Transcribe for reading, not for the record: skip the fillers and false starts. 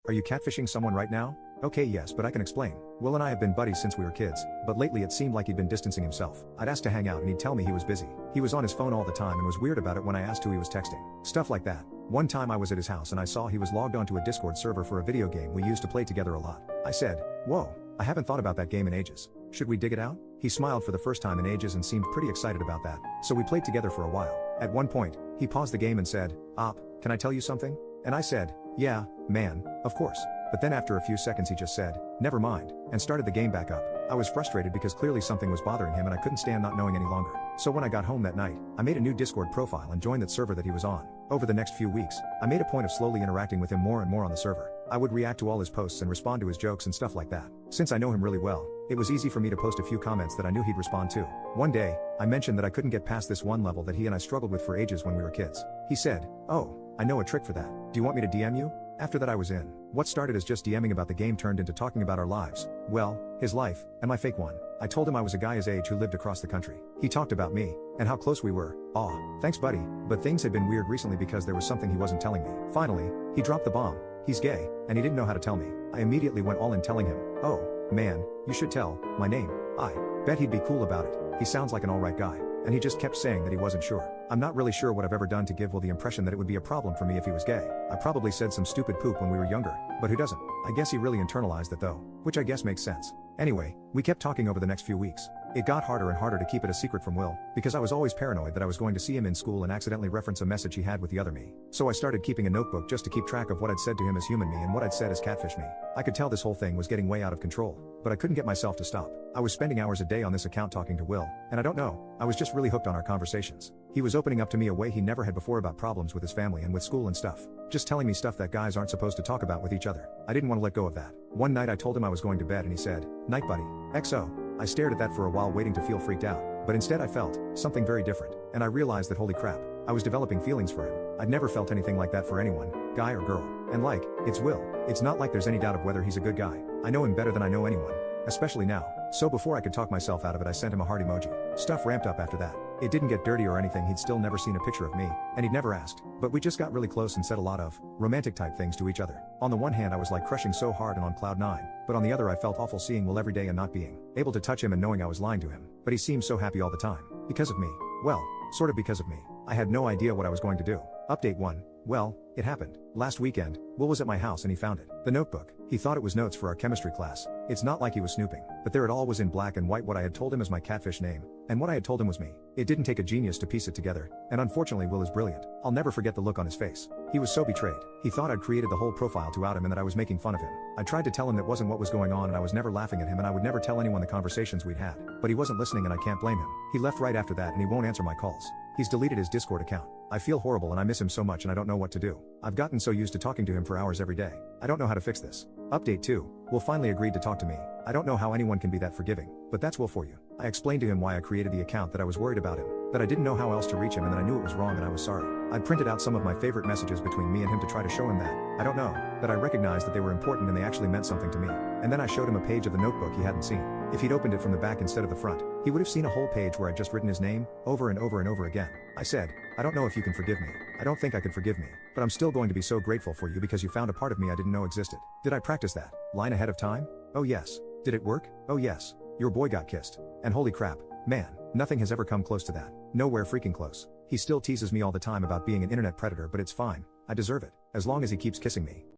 Are you catfishing someone right now? Okay, yes, but I can explain. Will and I have been buddies since we were kids, but lately it seemed like he'd been distancing himself. I'd ask to hang out and he'd tell me he was busy. He was on his phone all the time and was weird about it when I asked who he was texting. Stuff like that. One time I was at his house and I saw he was logged onto a Discord server for a video game we used to play together a lot. I said, "Whoa, I haven't thought about that game in ages. Should we dig it out?" He smiled for the first time in ages and seemed pretty excited about that. So we played together for a while. At one point, he paused the game and said, "Op, can I tell you something?" And I said, "Yeah, man, of course." But then after a few seconds he just said, "Never mind," and started the game back up. I was frustrated because clearly something was bothering him and I couldn't stand not knowing any longer. So when I got home that night, I made a new Discord profile and joined that server that he was on. Over the next few weeks, I made a point of slowly interacting with him more and more on the server. I would react to all his posts and respond to his jokes and stuff like that. Since I know him really well, it was easy for me to post a few comments that I knew he'd respond to. One day, I mentioned that I couldn't get past this one level that he and I struggled with for ages when we were kids. He said, "Oh, I know a trick for that. Do you want me to DM you?" After that I was in. What started as just DMing about the game turned into talking about our lives. Well, his life, and my fake one. I told him I was a guy his age who lived across the country. He talked about me, and how close we were. Aw, thanks buddy, but things had been weird recently because there was something he wasn't telling me. Finally, he dropped the bomb. He's gay, and he didn't know how to tell me. I immediately went all in telling him, "Oh, man, you should tell my name. I bet he'd be cool about it. He sounds like an alright guy." And he just kept saying that he wasn't sure. I'm not really sure what I've ever done to give Will the impression that it would be a problem for me if he was gay. I probably said some stupid poop when we were younger, but who doesn't? I guess he really internalized it though, which I guess makes sense. Anyway, we kept talking over the next few weeks. It got harder and harder to keep it a secret from Will, because I was always paranoid that I was going to see him in school and accidentally reference a message he had with the other me. So I started keeping a notebook just to keep track of what I'd said to him as human me and what I'd said as catfish me. I could tell this whole thing was getting way out of control, but I couldn't get myself to stop. I was spending hours a day on this account talking to Will, and I don't know, I was just really hooked on our conversations. He was opening up to me a way he never had before about problems with his family and with school and stuff. Just telling me stuff that guys aren't supposed to talk about with each other. I didn't want to let go of that. One night I told him I was going to bed and he said, "Night buddy." XO. I stared at that for a while waiting to feel freaked out, but instead I felt something very different, and I realized that holy crap, I was developing feelings for him. I'd never felt anything like that for anyone, guy or girl. And like, it's Will. It's not like there's any doubt of whether he's a good guy. I know him better than I know anyone, especially now. So before I could talk myself out of it I sent him a heart emoji. Stuff ramped up after that. It didn't get dirty or anything, he'd still never seen a picture of me, and he'd never asked, but we just got really close and said a lot of romantic type things to each other. On the one hand I was like crushing so hard and on cloud 9, but on the other I felt awful seeing Will every day and not being able to touch him and knowing I was lying to him. But he seemed so happy all the time. Because of me. Well, sort of because of me. I had no idea what I was going to do. Update 1. Well, it happened. Last weekend, Will was at my house and he found it. The notebook. He thought it was notes for our chemistry class. It's not like he was snooping, but there it all was in black and white what I had told him as my catfish name, and what I had told him was me. It didn't take a genius to piece it together, and unfortunately Will is brilliant. I'll never forget the look on his face. He was so betrayed. He thought I'd created the whole profile to out him and that I was making fun of him. I tried to tell him that wasn't what was going on and I was never laughing at him and I would never tell anyone the conversations we'd had, but he wasn't listening and I can't blame him. He left right after that and he won't answer my calls. He's deleted his Discord account. I feel horrible and I miss him so much and I don't know what to do. I've gotten so used to talking to him for hours every day. I don't know how to fix this. Update 2. Will finally agreed to talk to me. I don't know how anyone can be that forgiving, but that's Will for you. I explained to him why I created the account, that I was worried about him, that I didn't know how else to reach him and that I knew it was wrong and I was sorry. I'd printed out some of my favorite messages between me and him to try to show him that, I don't know, that I recognized that they were important and they actually meant something to me. And then I showed him a page of the notebook he hadn't seen. If he'd opened it from the back instead of the front, he would have seen a whole page where I'd just written his name, over and over and over again. I said, "I don't know if you can forgive me. I don't think I could forgive me, but I'm still going to be so grateful for you because you found a part of me I didn't know existed." Did I practice that line ahead of time? Oh yes. Did it work? Oh yes. Your boy got kissed. And holy crap, man, nothing has ever come close to that. Nowhere freaking close. He still teases me all the time about being an internet predator, but it's fine. I deserve it, as long as he keeps kissing me.